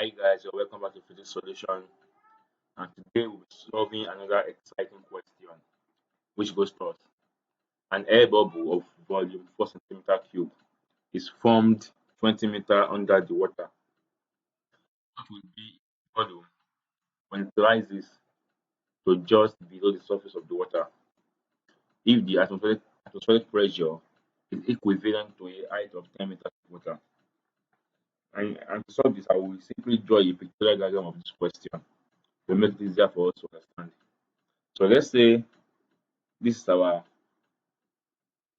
Hi guys, you're welcome back to Physics Solution. And today we'll be solving another exciting question, which goes thus: an air bubble of volume 4 centimeter cube is formed 20 meter under the water. What will be volume when it rises to just below the surface of the water if the atmospheric pressure is equivalent to a height of 10 meters of water? And to solve this, I will simply draw a pictorial diagram of this question to make it easier for us to understand. So let's say this is our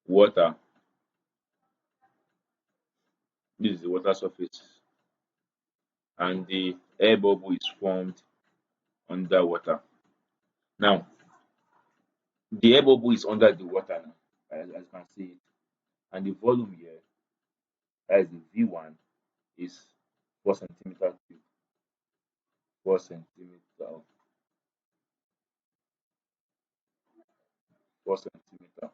water. This is the water surface, and the air bubble is formed underwater. Now, the air bubble is under the water now, as you can see it, and the volume here, that is the V1, is 4 centimeter cube, 4 centimeter, 4 centimeter.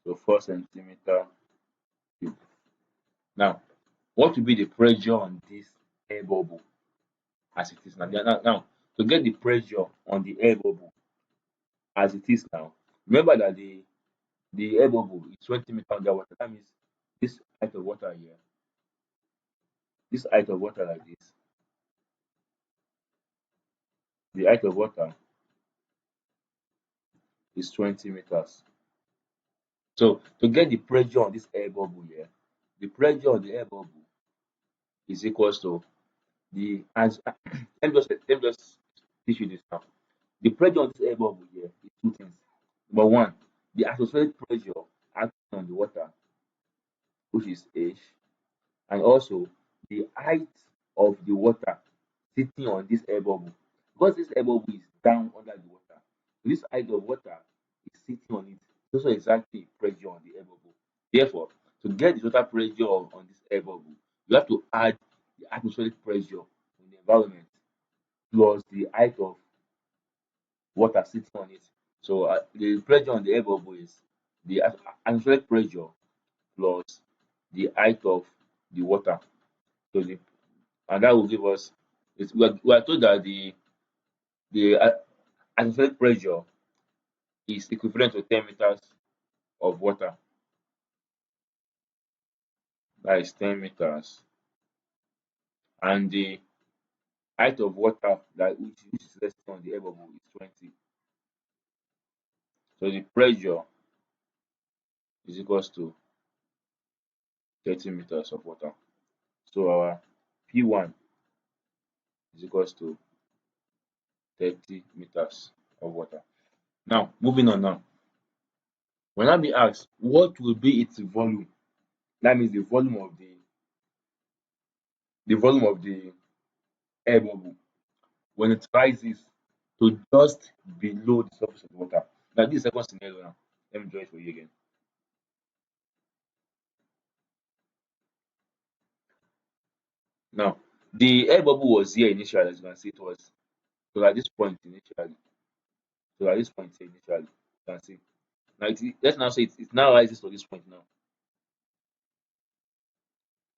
So 4 centimeter cube. Now, what will be the pressure on this air bubble as it is now? Now, to get the pressure on the air bubble as it is now, remember that the air bubble is 20 meters underwater. That means this height of water here, this height of water like this, the height of water is 20 meters. So to get the pressure on this air bubble here, the pressure on the air bubble is equals to the as let me just teach you this now. The pressure on this air bubble here is two things. Number one, the atmospheric pressure acting on the water, which is H, and also the height of the water sitting on this air bubble. Because this air bubble is down under the water, this height of water is sitting on it. It's also exactly pressure on the air bubble. Therefore, to get the total pressure on this air bubble, you have to add the atmospheric pressure in the environment plus the height of water sitting on it. So the pressure on the air bubble is the atmospheric pressure plus the height of the water. So and that will give us. We are told that the atmospheric pressure is equivalent to 10 meters of water. That is 10 meters. And the height of water which is resting on the air bubble is 20. So the pressure is equals to 30 meters of water. So our P1 is equals to 30 meters of water. Now, moving on now. When I be asked what will be its volume, that means the volume of the air bubble when it rises to just below the surface of the water. Now, this is the second scenario now. Let me draw it for you again. Now, the air bubble was here initially, as you can see, it was at this point initially. So at this point here initially, you can see. Now, let's now say it now rises to this point now.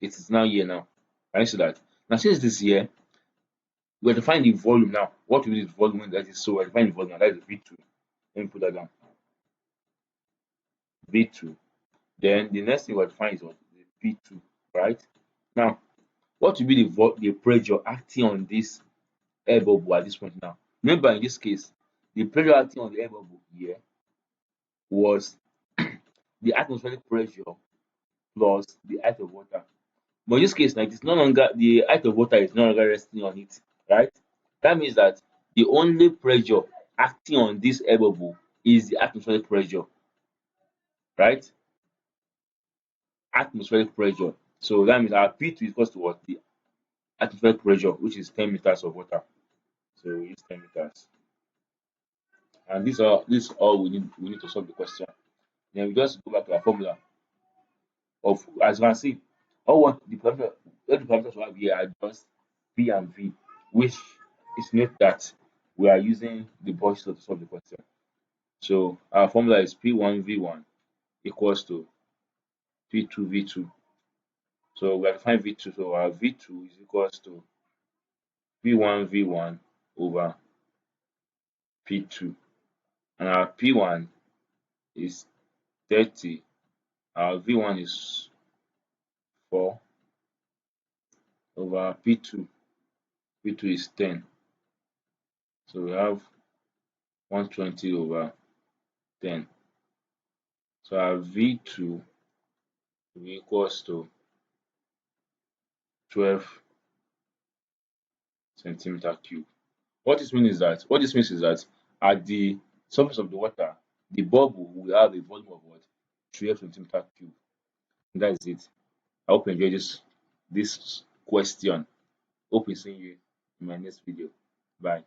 It is now here now. Can you see that? Now, since this here, we're to find the volume now. What will be the volume that is so? We're to find the volume now. That is V2. Let me put that down. V2. Then the next thing we're to find is what? The V2, right? Now, what will be the pressure acting on this air bubble at this point now? Remember, in this case, the pressure acting on the air bubble here was the atmospheric pressure plus the height of water. But in this case now, it is no longer the height of water is no longer resting on it, right? That means that the only pressure acting on this air bubble is the atmospheric pressure, right? Atmospheric pressure. So that means our P2 is equals to what? The atmospheric pressure, which is 10 meters of water. So we use 10 meters. And this is all we need to solve the question. Then we just go back to our formula of, as you can see, all the parameters we have here are just P and V, which is meant that we are using the Boyce law to solve the question. So our formula is P1 V1 equals to V2. So we have to find V2. So our V2 is equals to V1 over P2. And our P1 is 30. Our V1 is 4 over P2. P2 is 10. So we have 120 over 10. So our V2 will be equals to 12 centimeter cube. What this means is that at the surface of the water, the bubble will have a volume of what? 12 centimeter cube. And that is it. I hope you enjoyed this question. Hope we see you in my next video. Bye.